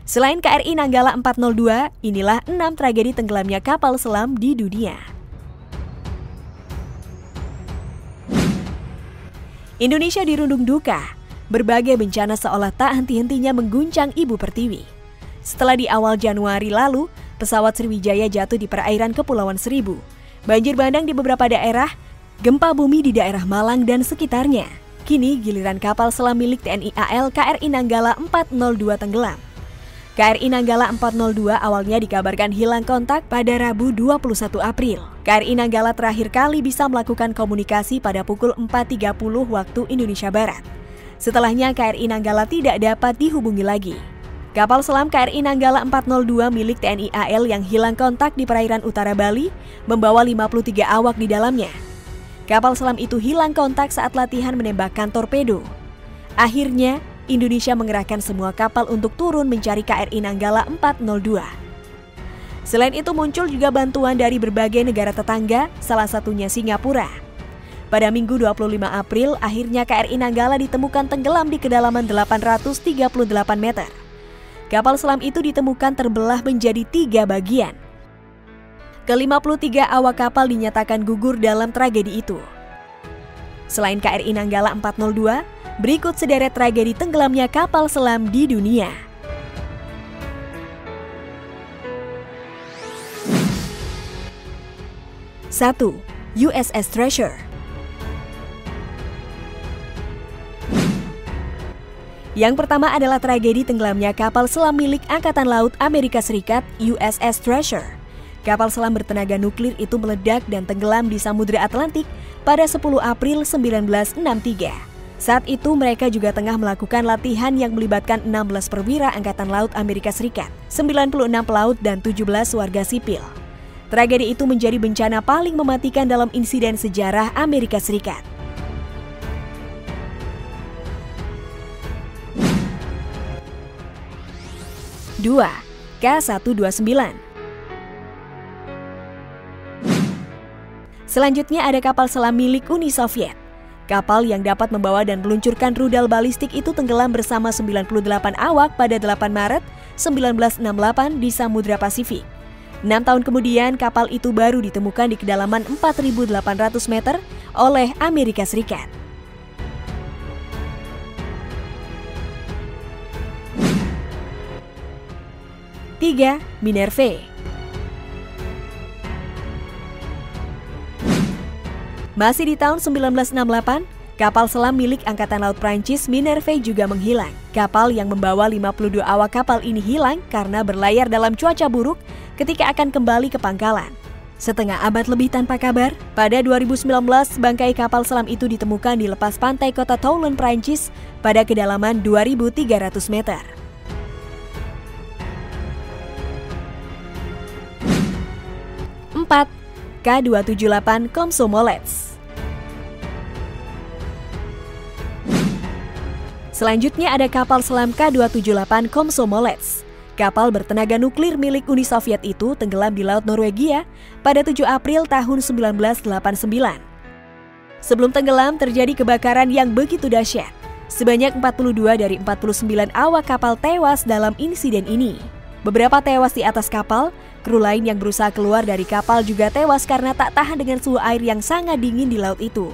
Selain KRI Nanggala 402, inilah 6 tragedi tenggelamnya kapal selam di dunia. Indonesia dirundung duka. Berbagai bencana seolah tak henti-hentinya mengguncang Ibu Pertiwi. Setelah di awal Januari lalu, pesawat Sriwijaya jatuh di perairan Kepulauan Seribu. Banjir bandang di beberapa daerah, gempa bumi di daerah Malang dan sekitarnya. Kini giliran kapal selam milik TNI AL KRI Nanggala 402 tenggelam. KRI Nanggala 402 awalnya dikabarkan hilang kontak pada Rabu 21 April. KRI Nanggala terakhir kali bisa melakukan komunikasi pada pukul 4.30 waktu Indonesia Barat. Setelahnya KRI Nanggala tidak dapat dihubungi lagi. Kapal selam KRI Nanggala 402 milik TNI AL yang hilang kontak di perairan utara Bali membawa 53 awak di dalamnya. Kapal selam itu hilang kontak saat latihan menembakkan torpedo. Akhirnya, Indonesia mengerahkan semua kapal untuk turun mencari KRI Nanggala 402. Selain itu muncul juga bantuan dari berbagai negara tetangga, salah satunya Singapura. Pada Minggu 25 April, akhirnya KRI Nanggala ditemukan tenggelam di kedalaman 838 meter. Kapal selam itu ditemukan terbelah menjadi 3 bagian. Ke-53 awak kapal dinyatakan gugur dalam tragedi itu. Selain KRI Nanggala 402, berikut sederet tragedi tenggelamnya kapal selam di dunia. Satu, USS Treasure. Yang pertama adalah tragedi tenggelamnya kapal selam milik Angkatan Laut Amerika Serikat USS Treasure. Kapal selam bertenaga nuklir itu meledak dan tenggelam di Samudra Atlantik pada 10 April 1963. Saat itu mereka juga tengah melakukan latihan yang melibatkan 16 perwira Angkatan Laut Amerika Serikat, 96 pelaut dan 17 warga sipil. Tragedi itu menjadi bencana paling mematikan dalam insiden sejarah Amerika Serikat. Dua, K-129. Selanjutnya ada kapal selam milik Uni Soviet. Kapal yang dapat membawa dan meluncurkan rudal balistik itu tenggelam bersama 98 awak pada 8 Maret 1968 di Samudra Pasifik. 6 tahun kemudian kapal itu baru ditemukan di kedalaman 4.800 meter oleh Amerika Serikat. 3. Minerve. Masih di tahun 1968, kapal selam milik Angkatan Laut Prancis Minerve juga menghilang. Kapal yang membawa 52 awak kapal ini hilang karena berlayar dalam cuaca buruk ketika akan kembali ke pangkalan. Setengah abad lebih tanpa kabar, pada 2019 bangkai kapal selam itu ditemukan di lepas pantai kota Toulon, Prancis pada kedalaman 2.300 meter. 4. K-278 Komsomolets. Selanjutnya ada kapal selam K-278 Komsomolets. Kapal bertenaga nuklir milik Uni Soviet itu tenggelam di Laut Norwegia pada 7 April tahun 1989. Sebelum tenggelam terjadi kebakaran yang begitu dahsyat. Sebanyak 42 dari 49 awak kapal tewas dalam insiden ini. Beberapa tewas di atas kapal, kru lain yang berusaha keluar dari kapal juga tewas karena tak tahan dengan suhu air yang sangat dingin di laut itu.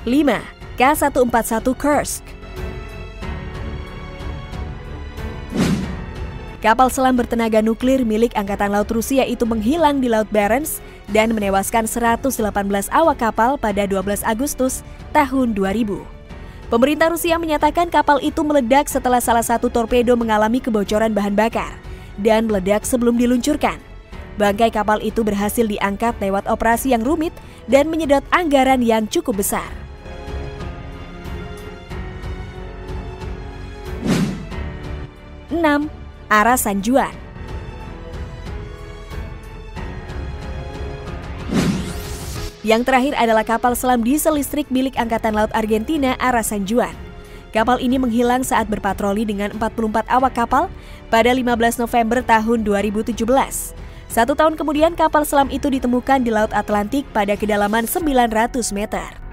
Lima, K-141 Kursk. Kapal selam bertenaga nuklir milik Angkatan Laut Rusia itu menghilang di Laut Barents dan menewaskan 118 awak kapal pada 12 Agustus tahun 2000. Pemerintah Rusia menyatakan kapal itu meledak setelah salah satu torpedo mengalami kebocoran bahan bakar dan meledak sebelum diluncurkan. Bangkai kapal itu berhasil diangkat lewat operasi yang rumit dan menyedot anggaran yang cukup besar. 6. Ara San Juan. Yang terakhir adalah kapal selam diesel listrik milik Angkatan Laut Argentina Ara San Juan. Kapal ini menghilang saat berpatroli dengan 44 awak kapal pada 15 November tahun 2017. 1 tahun kemudian kapal selam itu ditemukan di Laut Atlantik pada kedalaman 900 meter.